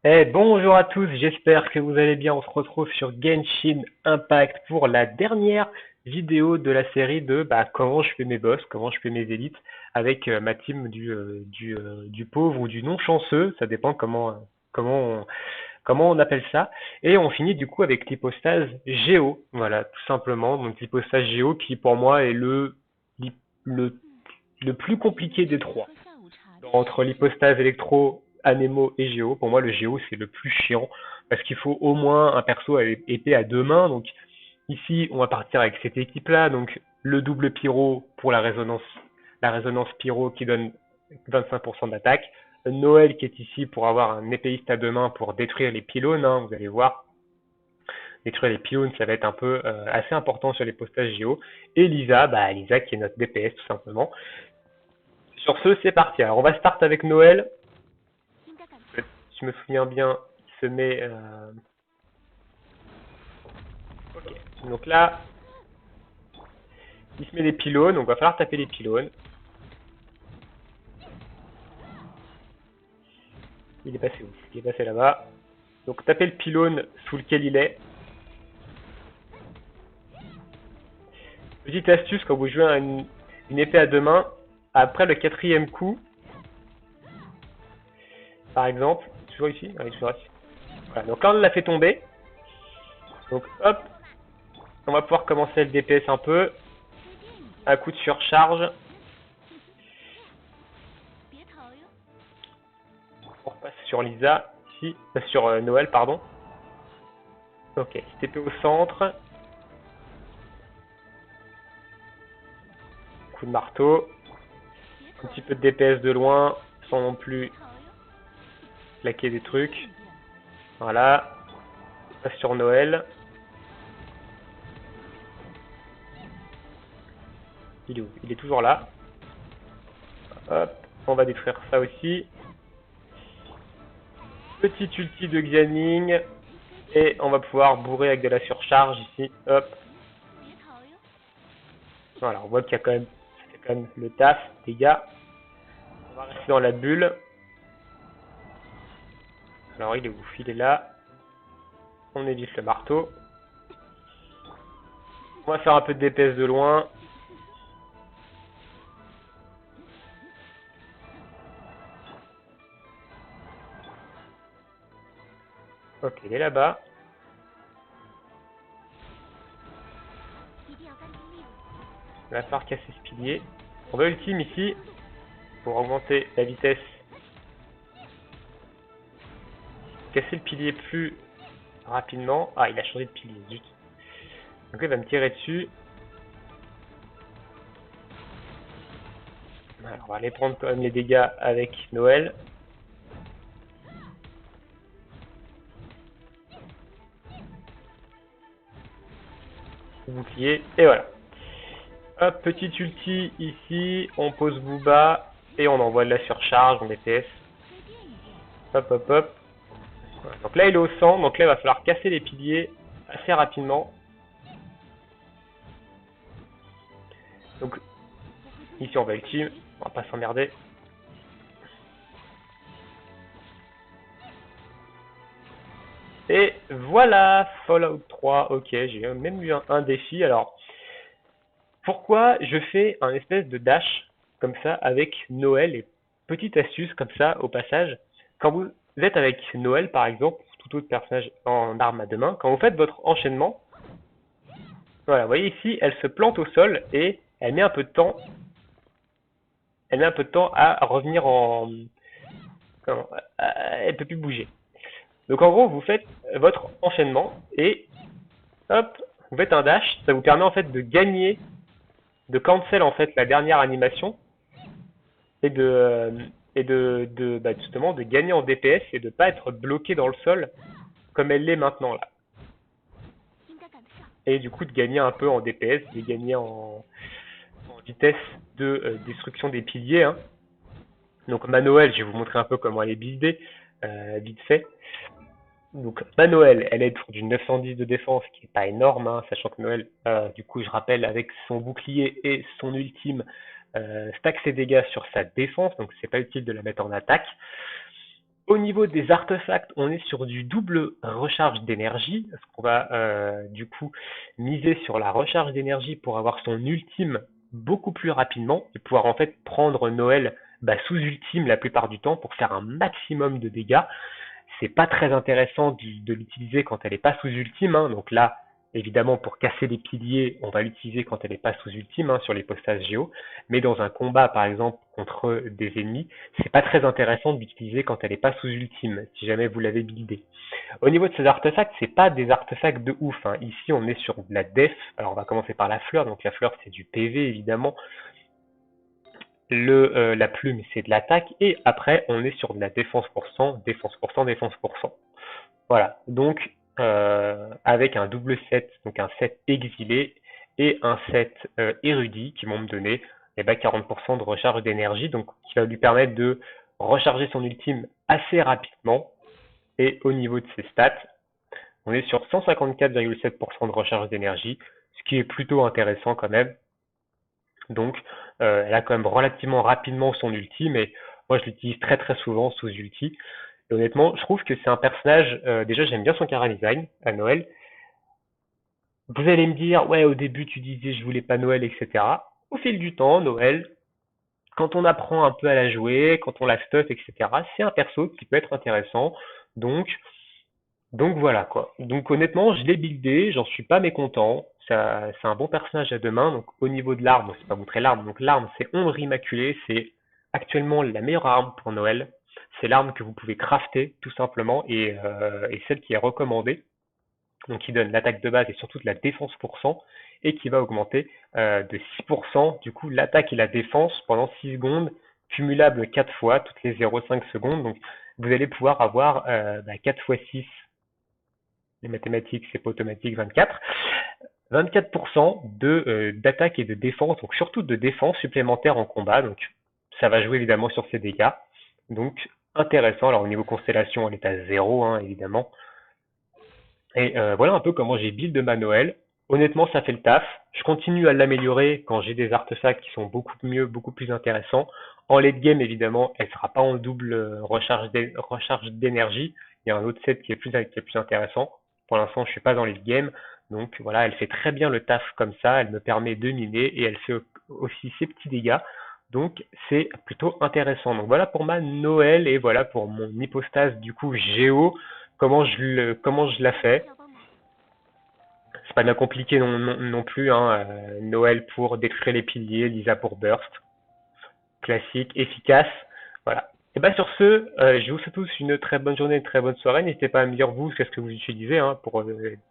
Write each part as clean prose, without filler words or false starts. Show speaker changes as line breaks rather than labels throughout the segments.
Bonjour à tous, j'espère que vous allez bien. On se retrouve sur Genshin Impact pour la dernière vidéo de la série de comment je fais mes boss, comment je fais mes élites avec ma team du pauvre ou du non chanceux, ça dépend comment comment on appelle ça. Et on finit du coup avec l'hypostase Géo, voilà, tout simplement. Donc l'hypostase Géo qui pour moi est le, le plus compliqué des trois. Entre l'hypostase électro, anémo et géo, pour moi le géo c'est le plus chiant parce qu'il faut au moins un perso avec épée à deux mains. Donc ici on va partir avec cette équipe là, donc le double pyro pour la résonance pyro qui donne 25% d'attaque, Noël qui est ici pour avoir un épéiste à deux mains pour détruire les pylônes, hein, vous allez voir. Détruire les pylônes, ça va être un peu assez important sur les postages géo. Et Lisa, Lisa qui est notre DPS tout simplement. Sur ce, c'est parti. Alors on va start avec Noël. Si je me souviens bien, il se met. Ok. Donc là, il se met des pylônes, donc il va falloir taper les pylônes. Il est passé où? Il est passé là-bas. Donc taper le pylône sous lequel il est. Petite astuce quand vous jouez une épée à deux mains, après le quatrième coup, par exemple, toujours ici, ouais, toujours ici. Voilà, donc là on l'a fait tomber. Donc hop, on va pouvoir commencer le DPS un peu. Un coup de surcharge. On repasse sur Lisa, ici, sur Noël, pardon. Ok, TP au centre. Coup de marteau. Un petit peu de DPS de loin, sans non plus claquer des trucs. Voilà. On passe sur Noël. Il est où? Il est toujours là. Hop, on va détruire ça aussi. Petit ulti de Xianing. Et on va pouvoir bourrer avec de la surcharge ici. Hop. Voilà, on voit qu'il y a quand même, ça fait quand même le taf, les gars. On va rester dans la bulle. Alors il est où? Il est là. On évite le marteau. On va faire un peu de DPS de loin. Ok, il est là-bas. Il va falloir casser ce pilier. On va ultime ici pour augmenter la vitesse. Casser le pilier plus rapidement. Ah, il a changé de pilier, zut. Donc il va me tirer dessus. Alors, on va aller prendre quand même les dégâts avec Noël. Bouclier, et voilà. Hop, petit ulti ici, on pose Booba, et on envoie de la surcharge en DPS. Hop, hop, hop. Voilà. Donc là, il est au centre, donc là, il va falloir casser les piliers assez rapidement. Donc, ici, on va ultime, on va pas s'emmerder. Et voilà, Fallout 3, ok, j'ai même eu un défi. Alors, pourquoi je fais un espèce de dash comme ça avec Noël et petite astuce comme ça au passage. Quand vous êtes avec Noël par exemple, ou tout autre personnage en arme à deux mains, quand vous faites votre enchaînement, voilà, vous voyez ici, elle se plante au sol et elle met un peu de temps, à revenir en, comment, elle peut plus bouger. Donc en gros, vous faites votre enchaînement et hop, vous faites un dash, ça vous permet en fait de gagner, de cancel en fait la dernière animation et justement de gagner en DPS et de pas être bloqué dans le sol comme elle l'est maintenant là. Et du coup de gagner un peu en DPS, de gagner en vitesse de destruction des piliers. Hein. Donc ma Noël, je vais vous montrer un peu comment elle est buildée, vite fait. Donc ma Noël, elle est du 910 de défense, qui est pas énorme, hein, sachant que Noël, du coup je rappelle, avec son bouclier et son ultime, stack ses dégâts sur sa défense, donc c'est pas utile de la mettre en attaque. Au niveau des artefacts, on est sur du double recharge d'énergie, parce qu'on va du coup miser sur la recharge d'énergie pour avoir son ultime beaucoup plus rapidement et pouvoir en fait prendre Noël sous ultime la plupart du temps pour faire un maximum de dégâts. C'est pas très intéressant de l'utiliser quand elle est pas sous ultime, hein. Donc là, évidemment, pour casser les piliers, on va l'utiliser quand elle est pas sous ultime, hein, sur les postas géo. Mais dans un combat, par exemple, contre des ennemis, c'est pas très intéressant de l'utiliser quand elle est pas sous ultime, si jamais vous l'avez buildé. Au niveau de ces artefacts, c'est pas des artefacts de ouf, hein. Ici, on est sur de la def. Alors, on va commencer par la fleur. Donc, la fleur, c'est du PV, évidemment. La plume, c'est de l'attaque. Et après, on est sur de la défense pour cent, défense pour cent, défense pour cent. Voilà, donc avec un double set, donc un set exilé et un set érudit qui vont me donner 40% de recharge d'énergie, donc qui va lui permettre de recharger son ultime assez rapidement. Et au niveau de ses stats, on est sur 154,7% de recharge d'énergie, ce qui est plutôt intéressant quand même. Donc elle a quand même relativement rapidement son ultime et moi je l'utilise très très souvent sous ulti. Et honnêtement, je trouve que c'est un personnage, déjà j'aime bien son chara design à Noël. Vous allez me dire, ouais, au début tu disais je voulais pas Noël, etc. Au fil du temps, Noël, quand on apprend un peu à la jouer, quand on la stuff, etc., c'est un perso qui peut être intéressant. Donc, donc voilà quoi. Donc honnêtement, je l'ai buildé, j'en suis pas mécontent. Ça, c'est un bon personnage à deux mains. Donc au niveau de l'arme, c'est pas montré l'arme. Donc l'arme, c'est Ombre Immaculée, c'est actuellement la meilleure arme pour Noël. C'est l'arme que vous pouvez crafter tout simplement et celle qui est recommandée. Donc qui donne l'attaque de base et surtout de la défense pour cent et qui va augmenter de 6% du coup l'attaque et la défense pendant 6 secondes, cumulable 4 fois toutes les 0,5 secondes. Donc vous allez pouvoir avoir 4 fois 6, les mathématiques c'est pas automatique, 24. 24% d'attaque et de défense, donc surtout de défense supplémentaire en combat. Donc ça va jouer évidemment sur ses dégâts. Donc intéressant. Alors au niveau constellation, elle est à 0 hein, évidemment. Et voilà un peu comment j'ai build ma Noël. Honnêtement, ça fait le taf. Je continue à l'améliorer quand j'ai des artefacts qui sont beaucoup mieux, beaucoup plus intéressants. En late game, évidemment, elle sera pas en double recharge d'énergie. Il y a un autre set qui est plus intéressant. Pour l'instant, je suis pas dans late game. Donc voilà, elle fait très bien le taf comme ça. Elle me permet de miner et elle fait aussi ses petits dégâts. Donc c'est plutôt intéressant. Donc voilà pour ma Noël et voilà pour mon hypostase du coup Géo comment je la fais. C'est pas bien compliqué non plus, hein. Noël pour détruire les piliers, Lisa pour burst. Classique, efficace. Voilà. Et bien sur ce, je vous souhaite tous une très bonne journée, une très bonne soirée. N'hésitez pas à me dire vous qu'est-ce que vous utilisez hein, pour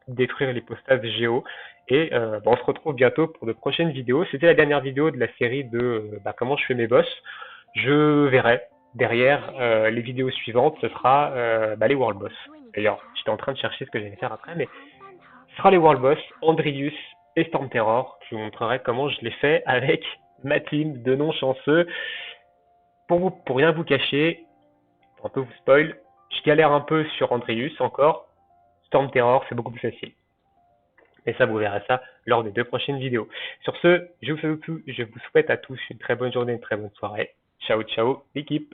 détruire les postages Géo. Et on se retrouve bientôt pour de prochaines vidéos. C'était la dernière vidéo de la série de comment je fais mes boss. Je verrai derrière les vidéos suivantes, ce sera les World Boss. D'ailleurs, j'étais en train de chercher ce que j'allais faire après, mais ce sera les World Boss, Andrius et Storm Terror. Je vous montrerai comment je l'ai fait avec ma team de non chanceux. Pour rien vous cacher, pour un peu vous spoil, je galère un peu sur Andrius encore. Storm Terror, c'est beaucoup plus facile. Et ça, vous verrez ça lors des 2 prochaines vidéos. Sur ce, je vous souhaite à tous une très bonne journée, une très bonne soirée. Ciao, ciao, l'équipe.